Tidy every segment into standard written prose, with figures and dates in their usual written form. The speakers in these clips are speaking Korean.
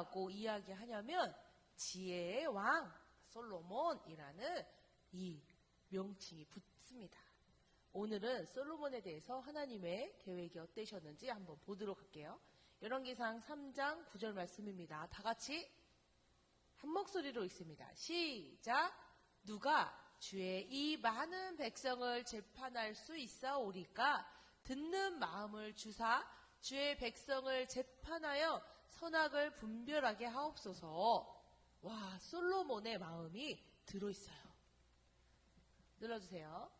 누구라고 이야기하냐면 지혜의 왕 솔로몬이라는 이 명칭이 붙습니다. 오늘은 솔로몬에 대해서 하나님의 계획이 어떠셨는지 한번 보도록 할게요. 열왕기상 3장 9절 말씀입니다. 다 같이 한 목소리로 읽습니다. 시작! 누가 주의 이 많은 백성을 재판할 수 있사오리까? 듣는 마음을 주사 주의 백성을 재판하여 선악을 분별하게 하옵소서. 와, 솔로몬의 마음이 들어있어요. 눌러주세요.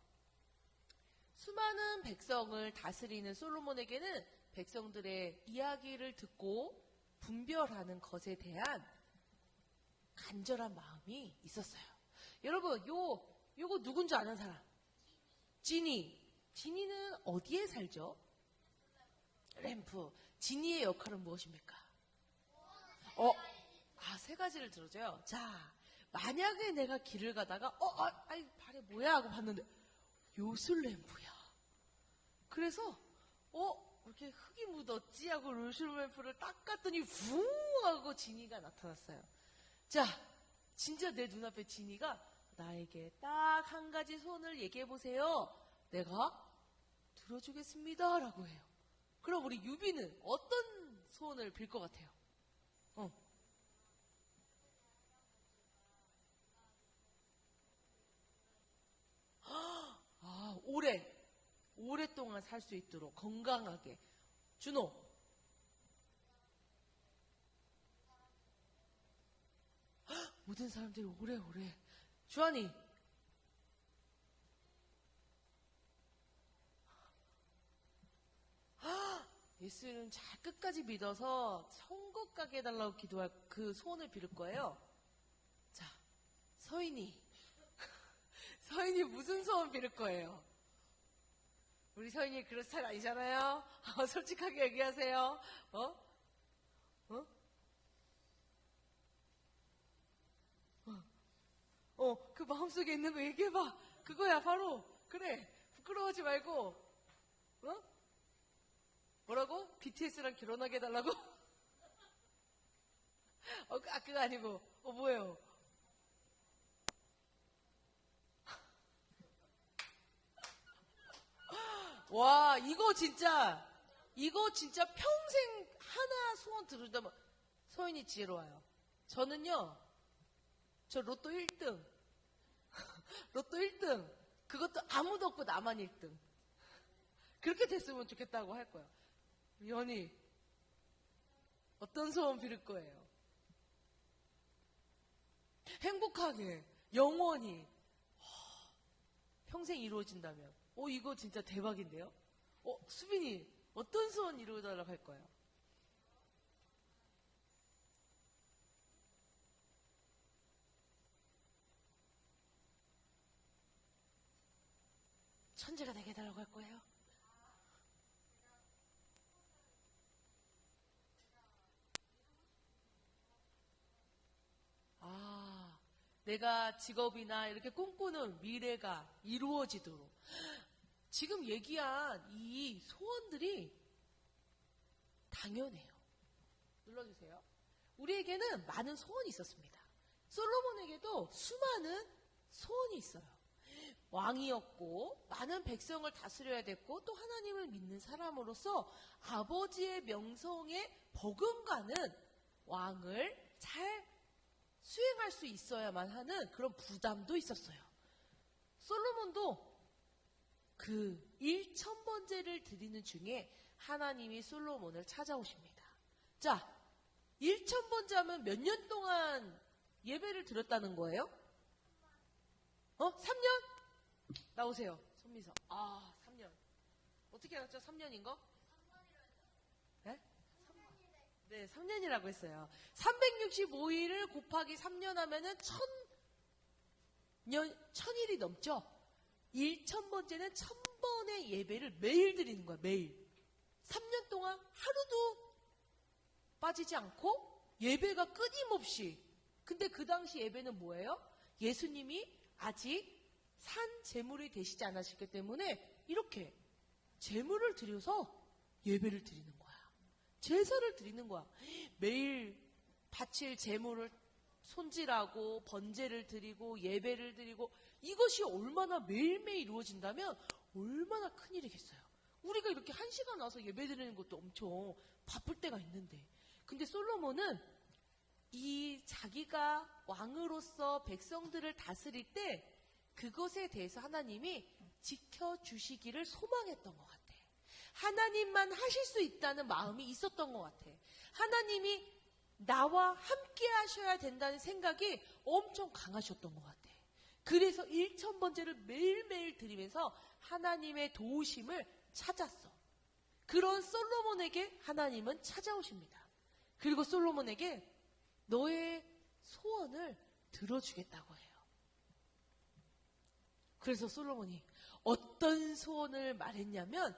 수많은 백성을 다스리는 솔로몬에게는 백성들의 이야기를 듣고 분별하는 것에 대한 간절한 마음이 있었어요. 여러분, 요거 누군지 아는 사람? 지니. 지니는 어디에 살죠? 램프. 지니의 역할은 무엇입니까? 세 가지를 들어줘요. 자, 만약에 내가 길을 가다가, 발에 뭐야? 하고 봤는데, 요술 램프야. 그래서, 이렇게 흙이 묻었지? 하고 요술 램프를 닦았더니, 붕! 하고 지니가 나타났어요. 자, 진짜 내 눈앞에 지니가 나에게 딱 한 가지 소원을 얘기해보세요. 내가 들어주겠습니다. 라고 해요. 그럼 우리 유비는 어떤 소원을 빌 것 같아요? 오랫동안 살 수 있도록 건강하게. 준호. 모든 사람들이 오래오래. 주한이. 예수는 잘 끝까지 믿어서 천국 가게 해달라고 기도할 그 소원을 빌을 거예요. 자, 서인이. 서인이 무슨 소원 빌을 거예요? 우리 서인이 그런 스타일 아니잖아요? 솔직하게 얘기하세요. 그 마음속에 있는 거 얘기해봐. 그거야, 바로. 그래. 부끄러워하지 말고. 뭐라고? BTS랑 결혼하게 해달라고? 그거 아니고. 뭐예요? 와, 이거 진짜 평생 하나 소원 들으다면 서인이 지혜로워요. 저는요, 저 로또 1등. 로또 1등. 그것도 아무도 없고 나만 1등. 그렇게 됐으면 좋겠다고 할 거예요. 연희, 어떤 소원 빌을 거예요? 행복하게, 영원히, 평생 이루어진다면. 이거 진짜 대박인데요? 수빈이, 어떤 소원 이루어달라고 할 거예요? 천재가 되게 해달라고 할 거예요? 내가 직업이나 이렇게 꿈꾸는 미래가 이루어지도록. 지금 얘기한 이 소원들이 당연해요. 눌러주세요. 우리에게는 많은 소원이 있었습니다. 솔로몬에게도 수많은 소원이 있어요. 왕이었고 많은 백성을 다스려야 됐고 또 하나님을 믿는 사람으로서 아버지의 명성에 버금가는 왕을 잘 수행할 수 있어야만 하는 그런 부담도 있었어요. 솔로몬도 그 1,000번제를 드리는 중에 하나님이 솔로몬을 찾아오십니다. 자, 1,000번제 하면 몇 년 동안 예배를 드렸다는 거예요? 3년? 나오세요. 손미서. 3년. 어떻게 알았죠? 3년인 거? 네? 네, 3년이라고 했어요. 365일을 곱하기 3년 하면은 1000일이 넘죠? 1,000번째는 1000번의 예배를 매일 드리는 거야, 매일. 3년 동안 하루도 빠지지 않고 예배가 끊임없이. 근데 그 당시 예배는 뭐예요? 예수님이 아직 산 제물이 되시지 않으셨기 때문에 이렇게 제물을 드려서 예배를 드리는 거야. 제사를 드리는 거야. 매일 바칠 제물을 손질하고 번제를 드리고 예배를 드리고 이것이 얼마나 매일매일 이루어진다면 얼마나 큰일이겠어요. 우리가 이렇게 1시간 와서 예배 드리는 것도 엄청 바쁠 때가 있는데, 근데 솔로몬은 이 자기가 왕으로서 백성들을 다스릴 때 그것에 대해서 하나님이 지켜주시기를 소망했던 것 같아. 하나님만 하실 수 있다는 마음이 있었던 것 같아. 하나님이 나와 함께 하셔야 된다는 생각이 엄청 강하셨던 것 같아. 그래서 1000번째를 매일매일 드리면서 하나님의 도우심을 찾았어. 그런 솔로몬에게 하나님은 찾아오십니다. 그리고 솔로몬에게 너의 소원을 들어주겠다고 해요. 그래서 솔로몬이 어떤 소원을 말했냐면,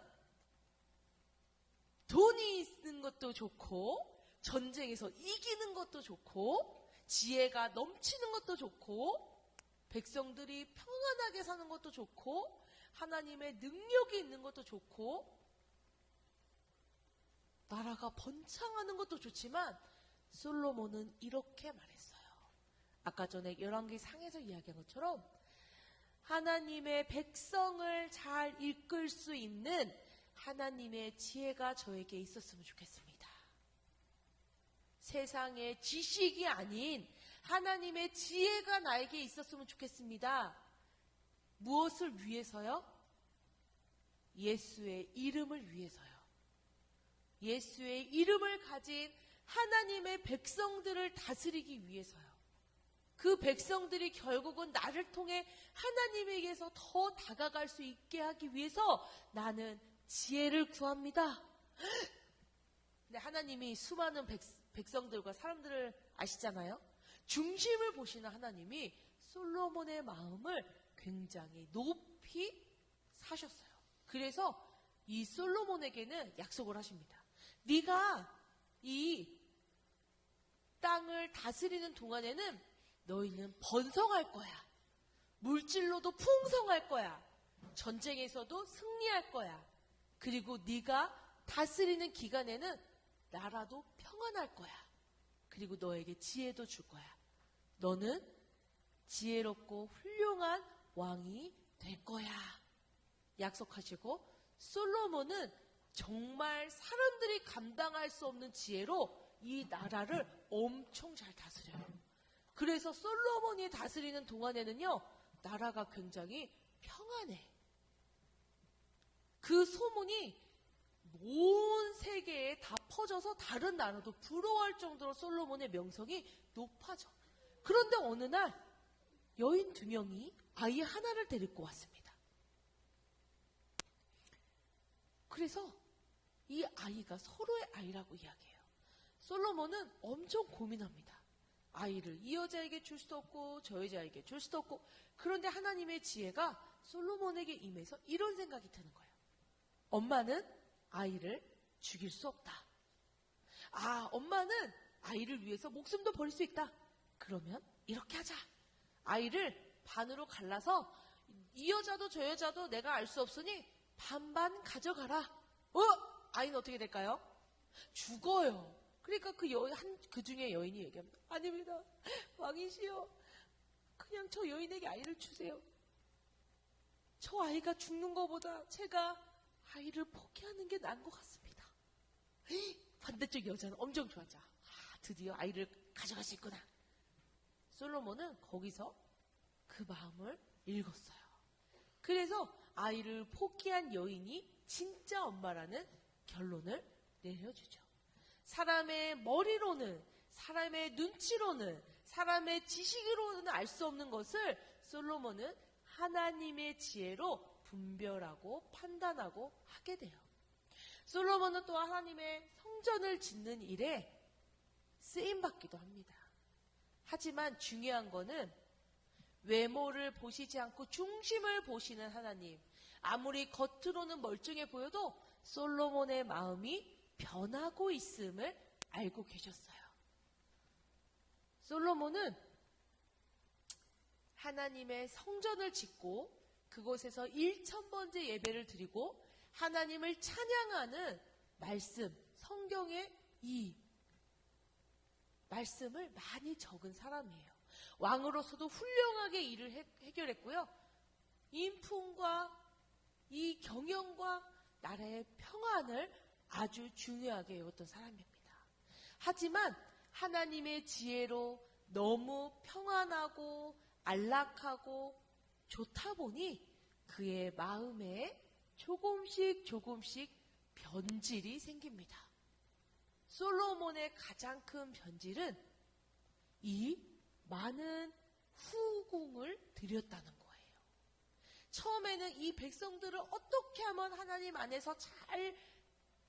돈이 있는 것도 좋고 전쟁에서 이기는 것도 좋고 지혜가 넘치는 것도 좋고 백성들이 평안하게 사는 것도 좋고 하나님의 능력이 있는 것도 좋고 나라가 번창하는 것도 좋지만 솔로몬은 이렇게 말했어요. 아까 전에 열왕기 상에서 이야기한 것처럼 하나님의 백성을 잘 이끌 수 있는 하나님의 지혜가 저에게 있었으면 좋겠습니다. 세상의 지식이 아닌 하나님의 지혜가 나에게 있었으면 좋겠습니다. 무엇을 위해서요? 예수의 이름을 위해서요. 예수의 이름을 가진 하나님의 백성들을 다스리기 위해서요. 그 백성들이 결국은 나를 통해 하나님에게서 더 다가갈 수 있게 하기 위해서 나는 지혜를 구합니다. 근데 하나님이 수많은 백성들과 사람들을 아시잖아요. 중심을 보시는 하나님이 솔로몬의 마음을 굉장히 높이 사셨어요. 그래서 이 솔로몬에게는 약속을 하십니다. 네가 이 땅을 다스리는 동안에는 너희는 번성할 거야. 물질로도 풍성할 거야. 전쟁에서도 승리할 거야. 그리고 네가 다스리는 기간에는 나라도 평안할 거야. 그리고 너에게 지혜도 줄 거야. 너는 지혜롭고 훌륭한 왕이 될 거야. 약속하시고 솔로몬은 정말 사람들이 감당할 수 없는 지혜로 이 나라를 엄청 잘 다스려요. 그래서 솔로몬이 다스리는 동안에는요, 나라가 굉장히 평안해. 그 소문이 온 세계에 다 퍼져서 다른 나라도 부러워할 정도로 솔로몬의 명성이 높아져. 그런데 어느 날 여인 2명이 아이 하나를 데리고 왔습니다. 그래서 이 아이가 서로의 아이라고 이야기해요. 솔로몬은 엄청 고민합니다. 아이를 이 여자에게 줄 수도 없고 저 여자에게 줄 수도 없고. 그런데 하나님의 지혜가 솔로몬에게 임해서 이런 생각이 드는 거예요. 엄마는 아이를 죽일 수 없다. 엄마는 아이를 위해서 목숨도 버릴 수 있다. 그러면 이렇게 하자. 아이를 반으로 갈라서 이 여자도 저 여자도 내가 알 수 없으니 반반 가져가라. 아이는 어떻게 될까요? 죽어요. 그러니까 그 중에 여인이 얘기합니다. 아닙니다. 왕이시여, 그냥 저 여인에게 아이를 주세요. 저 아이가 죽는 것보다 제가 아이를 포기하는 게 나은 것 같습니다. 반대쪽 여자는 엄청 좋아하죠. 드디어 아이를 가져갈 수 있구나. 솔로몬은 거기서 그 마음을 읽었어요. 그래서 아이를 포기한 여인이 진짜 엄마라는 결론을 내려주죠. 사람의 머리로는, 사람의 눈치로는, 사람의 지식으로는 알 수 없는 것을 솔로몬은 하나님의 지혜로 분별하고 판단하고 하게 돼요. 솔로몬은 또 하나님의 성전을 짓는 일에 쓰임받기도 합니다. 하지만 중요한 거는 외모를 보시지 않고 중심을 보시는 하나님. 아무리 겉으로는 멀쩡해 보여도 솔로몬의 마음이 변하고 있음을 알고 계셨어요. 솔로몬은 하나님의 성전을 짓고 그곳에서 1000번째 예배를 드리고 하나님을 찬양하는 말씀, 성경의 이 말씀을 많이 적은 사람이에요. 왕으로서도 훌륭하게 일을 해결했고요. 인품과 이 경영과 나라의 평안을 아주 중요하게 여겼던 사람입니다. 하지만 하나님의 지혜로 너무 평안하고 안락하고 좋다 보니 그의 마음에 조금씩 변질이 생깁니다. 솔로몬의 가장 큰 변질은 이 많은 후궁을 드렸다는 거예요. 처음에는 이 백성들을 어떻게 하면 하나님 안에서 잘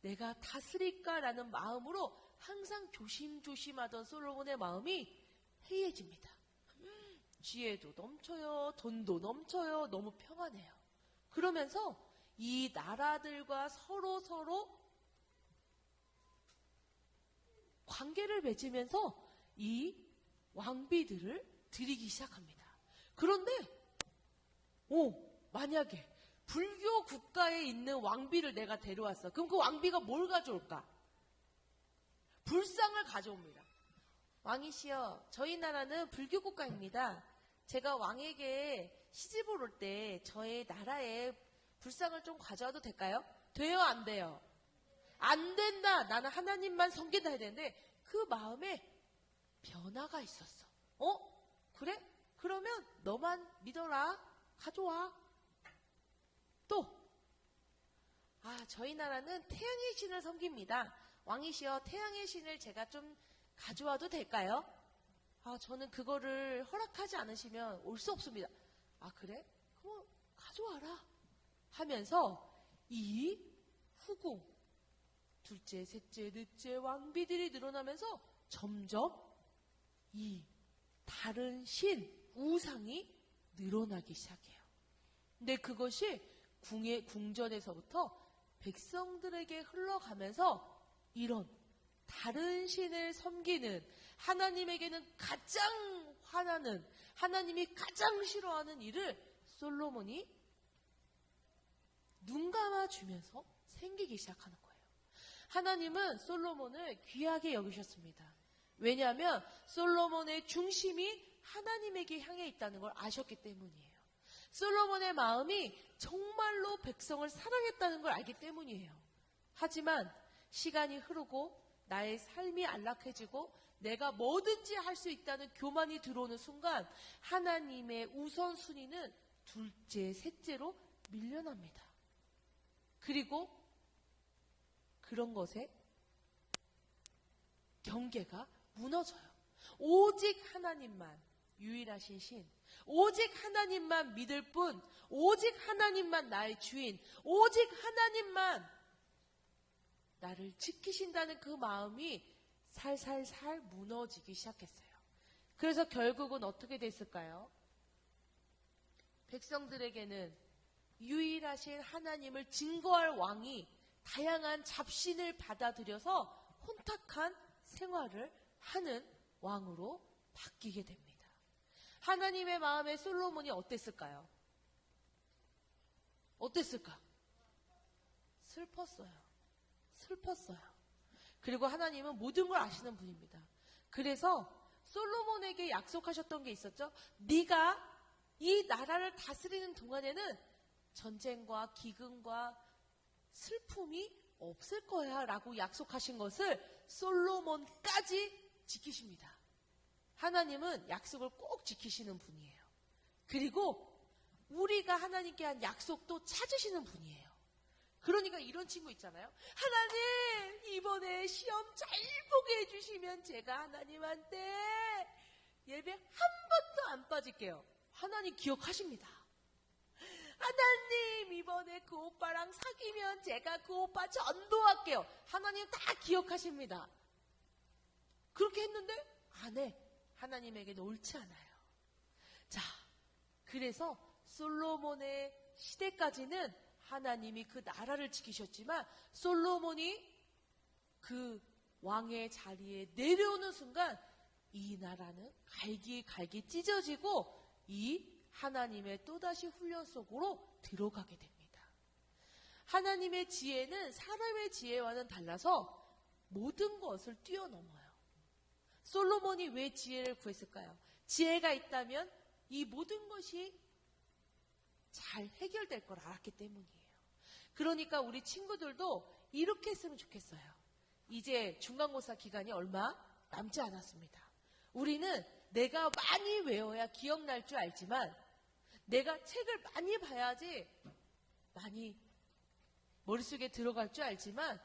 내가 다스릴까라는 마음으로 항상 조심조심하던 솔로몬의 마음이 해이해집니다. 지혜도 넘쳐요. 돈도 넘쳐요. 너무 평안해요. 그러면서 이 나라들과 서로 관계를 맺으면서 이 왕비들을 드리기 시작합니다. 그런데 만약에 불교 국가에 있는 왕비를 내가 데려왔어. 그럼 그 왕비가 뭘 가져올까? 불상을 가져옵니다. 왕이시여, 저희 나라는 불교 국가입니다. 제가 왕에게 시집을 올 때 저의 나라에 불상을 좀 가져와도 될까요? 돼요, 안 돼요? 안 된다. 나는 하나님만 섬긴다 해야 되는데 그 마음에 변화가 있었어. 그래? 그러면 너만 믿어라. 가져와. 또 저희 나라는 태양의 신을 섬깁니다. 왕이시여, 태양의 신을 제가 좀 가져와도 될까요? 저는 그거를 허락하지 않으시면 올 수 없습니다. 그래? 그럼 가져와라. 하면서 이 후궁, 둘째, 셋째, 넷째 왕비들이 늘어나면서 점점 이 다른 신, 우상이 늘어나기 시작해요. 근데 그것이 궁전에서부터 백성들에게 흘러가면서 이런 다른 신을 섬기는, 하나님에게는 가장 화나는, 하나님이 가장 싫어하는 일을 솔로몬이 눈 감아주면서 생기기 시작하는 거예요. 하나님은 솔로몬을 귀하게 여기셨습니다. 왜냐하면 솔로몬의 중심이 하나님에게 향해 있다는 걸 아셨기 때문이에요. 솔로몬의 마음이 정말로 백성을 사랑했다는 걸 알기 때문이에요. 하지만 시간이 흐르고 나의 삶이 안락해지고 내가 뭐든지 할 수 있다는 교만이 들어오는 순간 하나님의 우선순위는 둘째, 셋째로 밀려납니다. 그리고 그런 것에 경계가 무너져요. 오직 하나님만 유일하신 신, 오직 하나님만 믿을 뿐, 오직 하나님만 나의 주인, 오직 하나님만 나를 지키신다는 그 마음이 살살살 무너지기 시작했어요. 그래서 결국은 어떻게 됐을까요? 백성들에게는 유일하신 하나님을 증거할 왕이 다양한 잡신을 받아들여서 혼탁한 생활을 하는 왕으로 바뀌게 됩니다. 하나님의 마음에 솔로몬이 어땠을까요? 어땠을까? 슬펐어요. 그리고 하나님은 모든 걸 아시는 분입니다. 그래서 솔로몬에게 약속하셨던 게 있었죠. 네가 이 나라를 다스리는 동안에는 전쟁과 기근과 슬픔이 없을 거야 라고 약속하신 것을 솔로몬까지 지키십니다. 하나님은 약속을 꼭 지키시는 분이에요. 그리고 우리가 하나님께 한 약속도 찾으시는 분이에요. 그러니까 이런 친구 있잖아요. 하나님, 이번에 시험 잘 보게 해주시면 제가 하나님한테 예배 한 번도 안 빠질게요. 하나님 기억하십니다. 하나님, 이번에 그 오빠랑 사귀면 제가 그 오빠 전도할게요. 하나님 다 기억하십니다. 그렇게 했는데 안 해. 하나님에게는 옳지 않아요. 자, 그래서 솔로몬의 시대까지는 하나님이 그 나라를 지키셨지만 솔로몬이 그 왕의 자리에 내려오는 순간 이 나라는 갈기갈기 찢어지고 이 하나님의 또다시 훈련 속으로 들어가게 됩니다. 하나님의 지혜는 사람의 지혜와는 달라서 모든 것을 뛰어넘어요. 솔로몬이 왜 지혜를 구했을까요? 지혜가 있다면 이 모든 것이 잘 해결될 걸 알았기 때문이에요. 그러니까 우리 친구들도 이렇게 했으면 좋겠어요. 이제 중간고사 기간이 얼마 남지 않았습니다. 우리는 내가 많이 외워야 기억날 줄 알지만 내가 책을 많이 봐야지 많이 머릿속에 들어갈 줄 알지만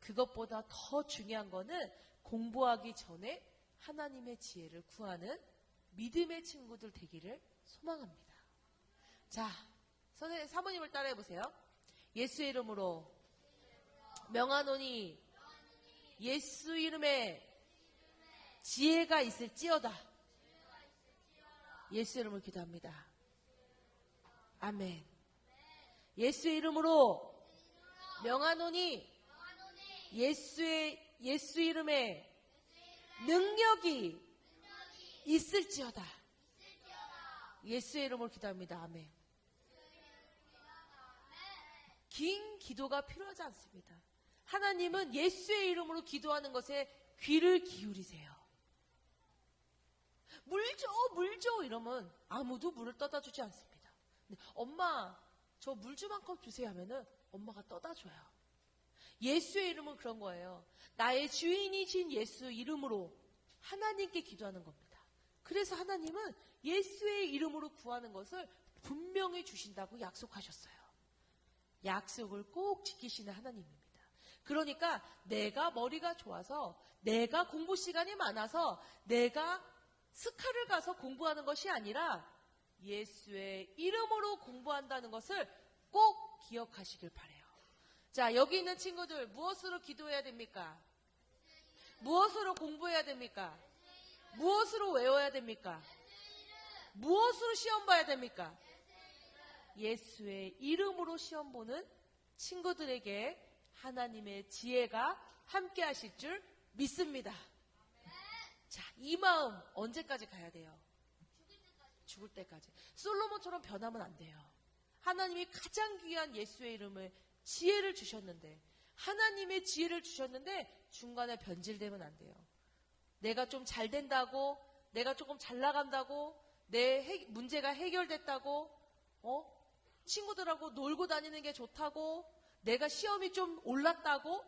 그것보다 더 중요한 거는 공부하기 전에 하나님의 지혜를 구하는 믿음의 친구들 되기를 소망합니다. 자, 선생님 사모님을 따라해 보세요. 예수의 이름으로 명하노니 예수 이름에 지혜가 있을지어다. 예수 이름으로 기도합니다. 아멘. 예수의 이름으로 명하노니 예수 이름에 능력이 있을지어다. 예수의 이름으로 기도합니다. 아멘. 긴 기도가 필요하지 않습니다. 하나님은 예수의 이름으로 기도하는 것에 귀를 기울이세요. 물 줘 이러면 아무도 물을 떠다 주지 않습니다. 엄마 저 물 좀 한 컵 주세요 하면은 엄마가 떠다 줘요. 예수의 이름은 그런 거예요. 나의 주인이신 예수 이름으로 하나님께 기도하는 겁니다. 그래서 하나님은 예수의 이름으로 구하는 것을 분명히 주신다고 약속하셨어요. 약속을 꼭 지키시는 하나님입니다. 그러니까 내가 머리가 좋아서 내가 공부 시간이 많아서 내가 스카를 가서 공부하는 것이 아니라 예수의 이름으로 공부한다는 것을 꼭 기억하시길 바라요. 자, 여기 있는 친구들 무엇으로 기도해야 됩니까? 무엇으로 공부해야 됩니까? 무엇으로 외워야 됩니까? 무엇으로 시험 봐야 됩니까? 예수의 이름으로 시험 보는 친구들에게 하나님의 지혜가 함께 하실 줄 믿습니다. 자, 이 마음 언제까지 가야 돼요? 죽을 때까지. 솔로몬처럼 변하면 안 돼요. 하나님이 가장 귀한 예수의 이름을 지혜를 주셨는데 하나님의 지혜를 주셨는데 중간에 변질되면 안 돼요. 내가 좀 잘 된다고 내가 조금 잘 나간다고 내 문제가 해결됐다고 친구들하고 놀고 다니는 게 좋다고 내가 시험이 좀 올랐다고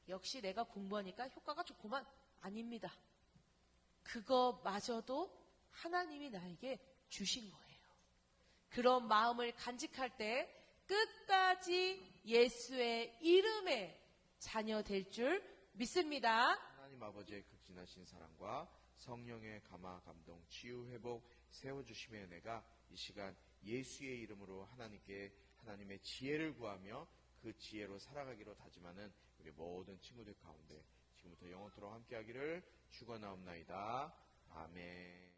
역시 내가 공부하니까 효과가 좋구만. 아닙니다. 그거마저도 하나님이 나에게 주신 거예요. 그런 마음을 간직할 때 끝까지 예수의 이름에 자녀 될 줄 믿습니다. 하나님 아버지의 극진하신 사랑과 성령의 감화, 감동, 치유, 회복, 세워주심의 은혜가 이 시간 예수의 이름으로 하나님께 하나님의 지혜를 구하며 그 지혜로 살아가기로 다짐하는 우리 모든 친구들 가운데 지금부터 영원토록 함께하기를 축원하옵나이다. 아멘.